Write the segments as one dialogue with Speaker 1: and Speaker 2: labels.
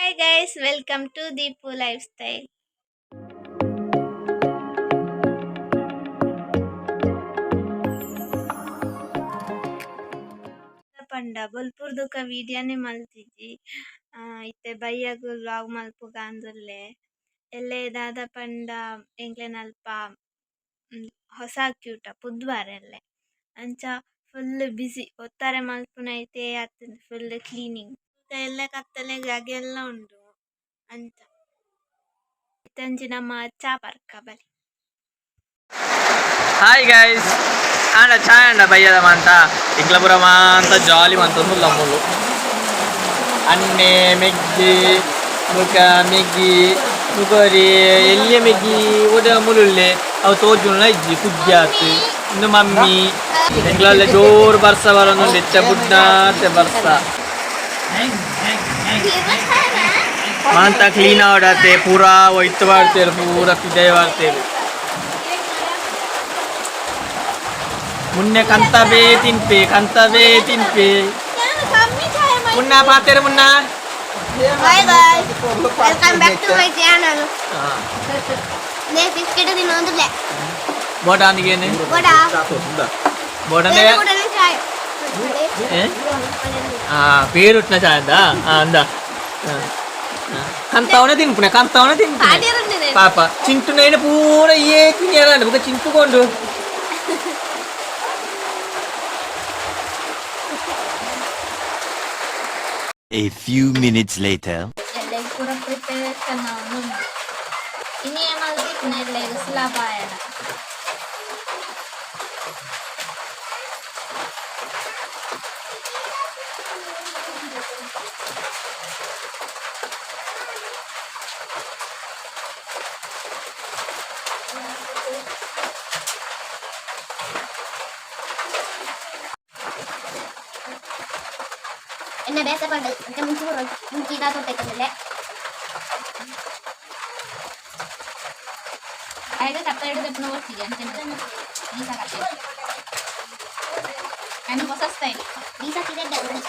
Speaker 1: Hi guys, welcome to Deepu Lifestyle. ಪಂಡ ಬೊಲ್ಪುರ್ದುಕ ವಿಡಿಯೋನೆ ಮಲ್ತಿಜಿ ಇತ್ತೆ ಬಯ್ಯಗು vlog ಮಲ್ಪುಗ ಅಂದುಲ್ಲೆ ಎಲ್ಲೆ ದಾದ ಪಂಡ ಎಂಕ್ಲೆನ ಅಲ್ಪ ಹೊಸ ಕ್ಯೂಟ ಪುದ್ವಾರೆಲ್ಲೆ ಅಂಚ ಫುಲ್ ಬಿಸಿ ಒತ್ತಾರೆ ಮಲ್ಪುನ ಐತೆ ಆತಂದು ಫುಲ್ ಕ್ಲೀನಿಂಗ್ ಎಲ್ಲ ಕತ್ತಲೆ ಜಾಗ ಎಲ್ಲ ಉಂಡು ಅಂತ ಇತ್ತಂಚಿ ನಮ್ಮ ಚಾ ಪರ್ಕ ಬಲಿ.
Speaker 2: ಹಾಯ್ ಗೈಸ್ ಆಂಡ ಚಾಯ್ ಅಂಡ ಬಯ್ಯದ ಮಂತ ಇಕ್ಲಪುರ ಮಾಂತ ಜಾಲಿ ಮಂತೊಂದು ಲಮ್ಮುಲು ಅನ್ನೆ ಮೆಗ್ಗಿ ಮುಖ ಮೆಗ್ಗಿ ಮುಖರಿ ಎಲ್ಲಿಯ ಮೆಗ್ಗಿ ಒಡ ಮುಳುಳ್ಳೆ ಅವು ತೋಜುಳ್ಳ ಇಜ್ಜಿ ಕುಜ್ಜಿ ಆತು ಇನ್ನು ಮಮ್ಮಿ ಎಂಗ್ಲಲ್ಲಿ ಜೋರು ಬರ್ಸ ಬರೋದು ಬೆಚ್ಚ ಬುಡ್ಡಾತೆ ಬರ್ಸ ಮಾಂತ ಕ್ಲೀನ್ ಆಡತ್ತೆ ಪೂರಾ ಒಯ್ತು ಮಾಡ್ತೇವೆ ಪೂರಾ ಪಿದಯ ಮಾಡ್ತೇವೆ ಮುನ್ನೆ ಕಂತವೇ ತಿನ್ಪೆ ಮುನ್ನ ಪಾತೇರು ಮುನ್ನ
Speaker 3: Bye bye. Welcome back to my channel. Next video dinondule.
Speaker 2: ಬೋಟಾನಿಗೇನೆ ಬೋಟನೆ పేరుట్న ಚಾಯದ ಅಂದ ಕಂತವನೆ ತಿನ್ಪುನೆ ಪಾಪ ಚಿಂಟುನೈನ ಪೂರ ಏ ತಿನ್ಯಾರ ಬುಕ ಚಿಂಟುಕೊಂಡು
Speaker 4: A few minutes later.
Speaker 1: Ini emang sih nilai Surabaya.
Speaker 3: Enak biasa pada kita mencuri, kita tuh tekan dulu.
Speaker 1: Ayo kata itu penuh oksigen, jadi bisa kata. Anu proses teh.
Speaker 3: Bisa tidak ada urut.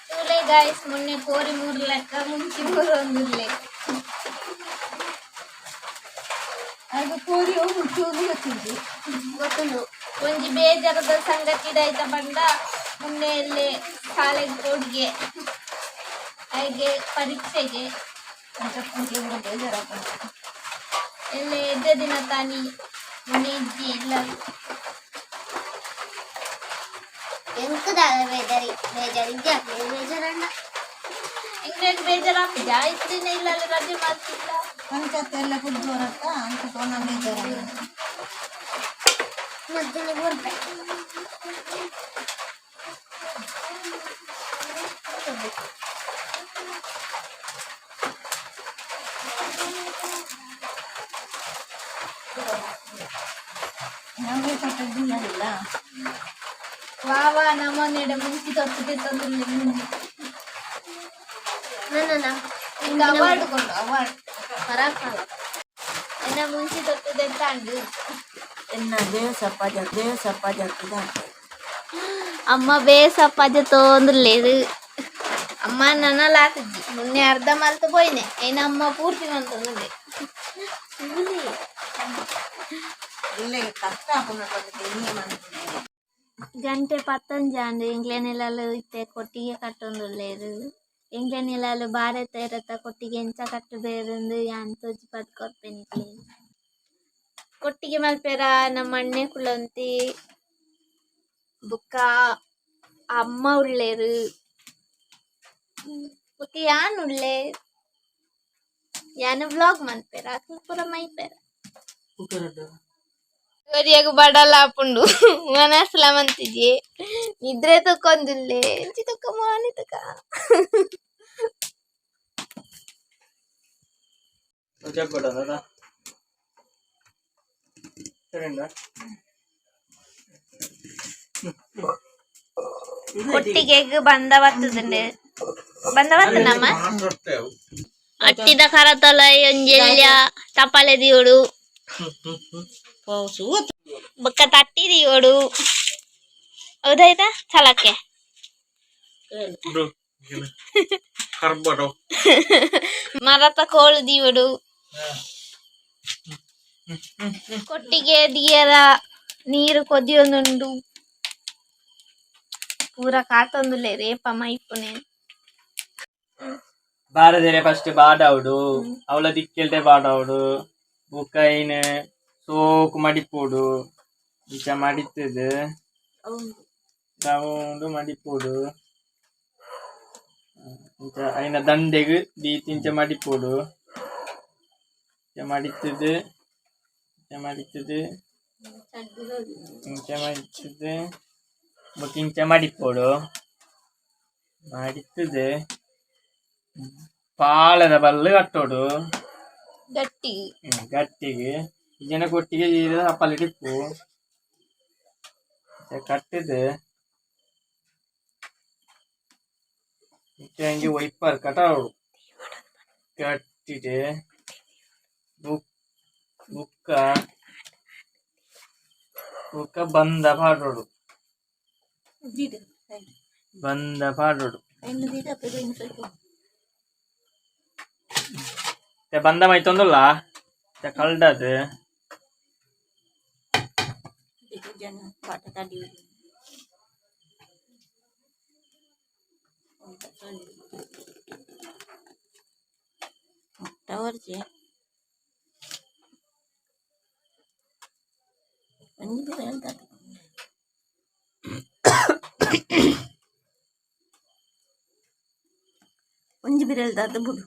Speaker 1: Tule guys, munne kori murlek, munci murondule. Ayo kori muncu lagi.
Speaker 3: Betul.
Speaker 1: ಒಂಜಿ ಬೇಜಾರದ ಸಂಗತಿ ಇದಾಯ್ತ ಬಂದ ಮುಂದೆ ಇಲ್ಲಿ ಶಾಲೆಗೆ ಹೋಗಿ ಹಾಗೆ ಪರೀಕ್ಷೆಗೆ ಇಲ್ಲಿ ಎದ್ದ ದಿನ ತಾನಿ ಮೊನ್ನೆ ಇಜ್ಜಿ ಇಲ್ಲ
Speaker 3: ಎಂಕದಾದ ಬೇಜಾರಿದ್ಯಾ ಬೇಜಾರಣ್ಣ
Speaker 1: ಎಂಗ್ಳಿಗೆ ಬೇಜಾರಾಗ್ತದೆ ಆಯ್ತು ದಿನ ಇಲ್ಲ ರಜೆ ಮಾಡ್ತಿಲ್ಲ
Speaker 5: ಪಂಚಾಯತ್ ಎಲ್ಲ ಕುದ್ದೋರತ್ತ ಅಂತ ತೋನ ಬೇಜಾರ
Speaker 3: ಮಧ್ಯಾಹ್ನ ಬರ್ಬೇಕು
Speaker 5: ನಮಗೆ ಕೊಟ್ಟದ್ದಿಲ್ಲ
Speaker 1: ವಾವ ನಮ್ಮನೆಡೆ ಮುಂಚೆ ತೊಟ್ಟಿದೆ ತಂದಿಲ್ಲ
Speaker 3: ನನ್ನ
Speaker 1: ಹಿಂಗ ಅವಾರ್ಡ್ ಕೊಂಡು ಅವಾರ್ಡ್
Speaker 3: ಪರಾಕಲ್ಲ
Speaker 1: ಎನ್ನ ಮುಂಚೆ ತೊಟ್ಟಿದೆ ತಾಂಡು
Speaker 5: ಎನ್ನ ದೇವಸಪ್ಪ ಜತ್ತಿದ
Speaker 1: అమ్మ బేసప్పది తోందులేదు అమ్మ నన్నలాతజ్జి మొన్నే అర్ధ మల్త పోయినాయి అయినా అమ్మ పూర్తి మంతుంది
Speaker 5: ಇಲ್ಲೇ ಕಷ್ಟ ಆಪುನటువంటి ನಿಯಮ
Speaker 1: గంటే పత్తం జాండు ఇంట్లో నెలలు ఇస్తే కొట్టిಗೆ కట్టొందు లేదు ఇంట్లో నెలలు బారే తేరత కొట్టిಗೆ ಎಂಚ ಕಟ್ಟು ಬೇರೆಂದು ಅಂತೋಜಿ ಪತ್ಕೊರ್ಪೆನಿಕ್ಲಿ ಕೊಟ್ಟಿಗೆ ಮಲ್ಪೆರ ನಮ್ಮ ಅಣ್ಣೆ ಕುಳಂತಿ ಬುಕ್ಕ ಅಮ್ಮ ಉಳ್ಳೇರು ಬುಕ್ಕ ಯಾನ್ ಉಳ್ಳೆ ಯಾನು ವ್ಲಾಗ್ ಮನ್ಪೆರ ಪೂರ ಮೈಪೆರ ಗರಿಯಾಗ ಬಡಲ್ಲ ಹಾಪುಂಡು ಮನಸ್ಲ ಮಂತಿಜಿ ನಿದ್ರೆ ತಕ್ಕೊಂದಿಲ್ಲೆ ಎಂಚಿ ತಕ್ಕ ಮಾನಿ ತಕ ಒಟ್ಟಿಗೆ ಬಂದವತ್ತನಮ್ಮ ಅಟ್ಟಿದ ಕರತಲ ಎಂಜೆಲ್ಯ ತಪಾಲೆ ದಿಯೋಡು ಬೊಕ್ಕ ತಟ್ಟಿದಿ ಓಡು ಹೌದಾಯ್ತಾ ಛಲಕ್ಕೆ ಮರತ ಕೋಳು ದೀವಡು ಕೊಟ್ಟಿಗೆ ದಿಯರ ನೀರು ಕೊದಿಯೊಂದುಂಡು ಪೂರ ಕಾತೊಂದುಲೆ ರೇಪ ಮೈಪುನೆ
Speaker 2: ಬಾರದೇರೆ ಫಸ್ಟ್ ಬಾಡಾವುಡು ಅವಳ ದಿಕ್ಕೆಲ್ದೆ ಬಾಡಾವುಡು ಬುಕ್ಕೈನ್ ಸೋಕು ಮಡಿಪೋಡು ಇಂಚ ಮಡಿತದು ರೌಂಡು ಮಡಿಪೋಡು ಇಂಚ ಐನ ದಂಡೆಗ್ ದೀತಿಂಚ ಮಡಿಪೋಡು ಇಂಚ ಮಡಿತದು ಇಂಚ ಮಡಿತದು ಬುಕ್ಕಿಂಚ ಮಡಿಪೋಡು ಮಡಿತದು ಪಾಳದ ಬಲ್ಲು ಕಟ್ಟೋಡು ಗಟ್ಟಿಗೆ ಜನ ಕೊಟ್ಟಿಗೆ ಅಪ್ಪಲ್ಲಿ ಟಿಪ್ಪು ಕಟ್ಟಿದು ಹಂಗೆ ವೈಪರ್ ಕಟಾವು ಕಟ್ಟಿದೆ ಬುಕ್ಕ ಬಂದ ಪಾಡೋಡು ಬಂದ ಮೈತೊಂದಲ್ಲ ಕಳ್ದದು
Speaker 5: ಒಂಜಿ ಬಿರಲ್ದಾದ ಬುಡು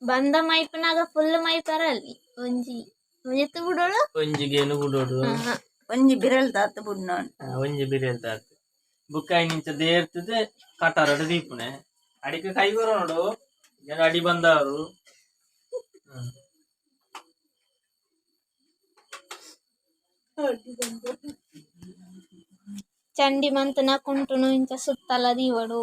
Speaker 1: ಬಂದ ಮೈಪನಾಗ ಫುಲ್ ಮೈಪರಲ್ಲಿ ಒಂಜಿ ಒಂಜೆತ್ತು ಬಿಡೋಳು
Speaker 2: ಒಂಜಿಗೇನು ಬಿಡೋಡು
Speaker 5: ಒಂಜಿ ಬಿರಲ್ದಾದ ಬುಡು ನಾನು
Speaker 2: ಒಂಜಿ ಬಿರಿಯಲ್ದಾತ ಬುಕ್ಕಾಯಿ ನಿಂಚ ದೇರ್ತದೆ ಕಟಾರಡು ದೀಪುನೆ ಅಡಿಕೆ ಕೈ ಬರೋಡು ಜನ ಅಡಿ ಬಂದವರು
Speaker 1: ಚಂಡಿ ಮಂತನ ಕುಂಟುನು ಇಂಚ ಸುತ್ತಲ ದೀವಡು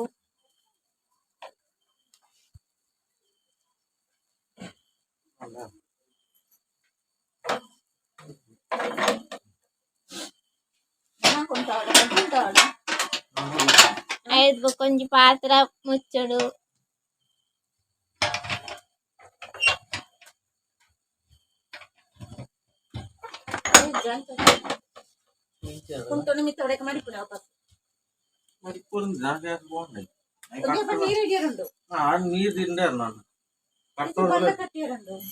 Speaker 1: ಐದು ಕೊಂಚ ಪಾತ್ರ ಮುಚ್ಚಡು
Speaker 5: ಕುಂಟು ಮಿತ್ತ ಹೊಡೆಕ ಮಾಡಿಪುಡ ವಾಪಸ್
Speaker 6: ನೀರು ತಿಂದಾರ ನಾನು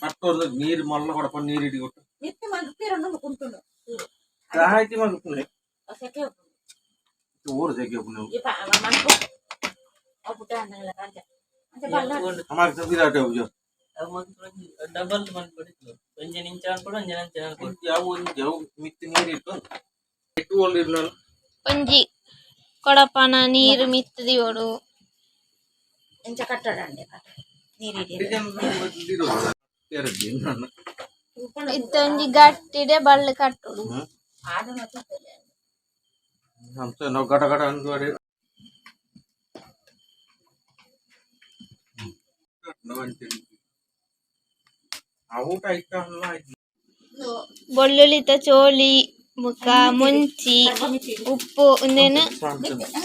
Speaker 6: ಕಟ್ಟೋದು ನೀರು ಮಲ್ಲ ಕೊಡಕೊಂಡು ನೀರು ಇಡಿಕೊಟ್ಟು
Speaker 5: ಮಿತ್ತ ಮಗ್ತಿರನ್ನು ಕುಂಟುಂಡು
Speaker 6: ಹಾಕಿ ಮಗುಪುನೆ
Speaker 5: ಸೆಕೆ
Speaker 6: ಊರು ಸೆಕೆ ನೀವು
Speaker 5: ಮನ್ಪು ಅಪ್ಪುಟ ಅನ್ನಲ್ಲ ರಾಜ ಅಂತ ಬಲ್ಲ
Speaker 6: ಅಮಾಗ ಸಬಿದಾಟೆ ಹೋಗ್ಯೋ
Speaker 2: ಡಬಲ್ ಮಾಡ್ಬಿಡಿತ್ತು ಒಂಜಿ ನಿಂಚ ಅನ್ಕೊಡು ಒಂಜಿ ನಂಚ ಅನ್ಕೊಡು
Speaker 6: ಯಾವ ಮಿತ್ತಿ ನೀರು ಇಟ್ಟು ಇಟ್ಟುಕೊಂಡಿರು ನಾನು
Speaker 1: ಒಂಜಿ ಕೊಡಪನ ನೀರು ಮಿತ್ತದಿ ಓಡು
Speaker 5: ಎಂಚ ಕಟ್ಟಡ ಅಂಡೆ ನೀರಿಡಿ
Speaker 1: ಇತ್ತೊಂಜಿ ಗಟ್ಟಿಡೆ ಬಳ್ಳಿ ಕಟ್ಟುಡು
Speaker 5: ಆಡ ಮತ್ತೆ
Speaker 6: ನಾವು ಗಟ ಗಟ ಅಂದ್ರಿ ಊಟ ಇಷ್ಟ
Speaker 1: ಬೊಳ್ಳುಳ್ಳಿತ ಚೋಳಿ ಮುಖ ಮುಂಚಿ ಉಪ್ಪು ಒಂದೇನು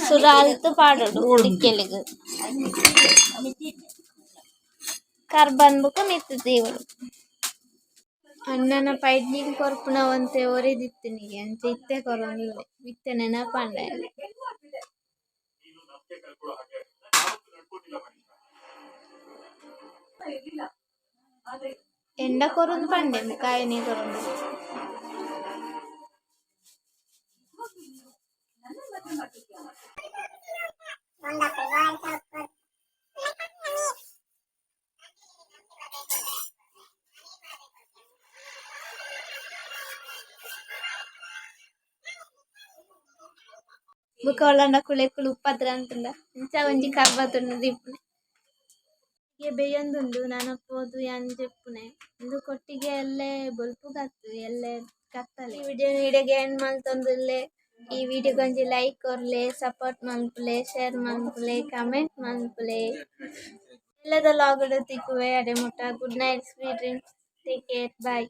Speaker 1: ಸುರಾಲ್ತು ಪಾಡೋಡು ದಿಕ್ಕೆಲಿಗೆ ಕರ್ಬನ್ ಬುಕ್ಕ ಮಿತ್ತು ತೀವಡು ಅಣ್ಣನ ಪೈಡ್ಲಿಂಗ್ ಕೊರ್ಪುನ ಒಂತೆ ಒರಿದಿತ್ತನಿಗೆ ಅಂಚೆ ಇತ್ತೆ ಕೊರೊಂದಿಲ್ಲ ಇತ್ತೆ ನೆನಪಂಡ ಎಂಡ ಕೊರೊಂದು ಪಂಡೆ ಕಾಯನಿ ಕೊರೊಂದು ಬುಕ್ಕ ಒಳ್ಳಂಡ ಕುಳೆಕುಳು ಉಪ್ಪದ್ರ ಅಂತಂದ ಇಂಚ ಒಂಜಿ ಕರ್ಬತ್ತುಂಡು ದೀಪುನೆ ಬೇಯೊಂದುಂಡು ನನಪೋದು ಅಂಜೆಪ್ಪುನೆ ಇಂದು ಕೊಟ್ಟಿಗೆ ಎಲ್ಲೆ ಬೊಲ್ಪು ಕತ್ತು ಎಲ್ಲೆ ಕತ್ತಲೆ ಈ ವಿಡಿಯೋಗೆ ಎಂಡ್ ಮಲ್ತೊಂದುಲ್ಲೆ ಈ ವಿಡಿಯೋಗೆ ಒಂಜಿ ಲೈಕ್ ಕೊರ್ಲೆ ಸಪೋರ್ಟ್ ಮಲ್ಪುಲೆ ಶೇರ್ ಮಲ್ಪುಲೆ ಕಮೆಂಟ್ ಮಲ್ಪುಲೆ ಎಲ್ಲದ ಲಾಗಡ್ ತಿಕ್ಕುವೆ ಅಡೆ ಮುಟ್ಟ good night sweet dreams take care ಬಾಯ್.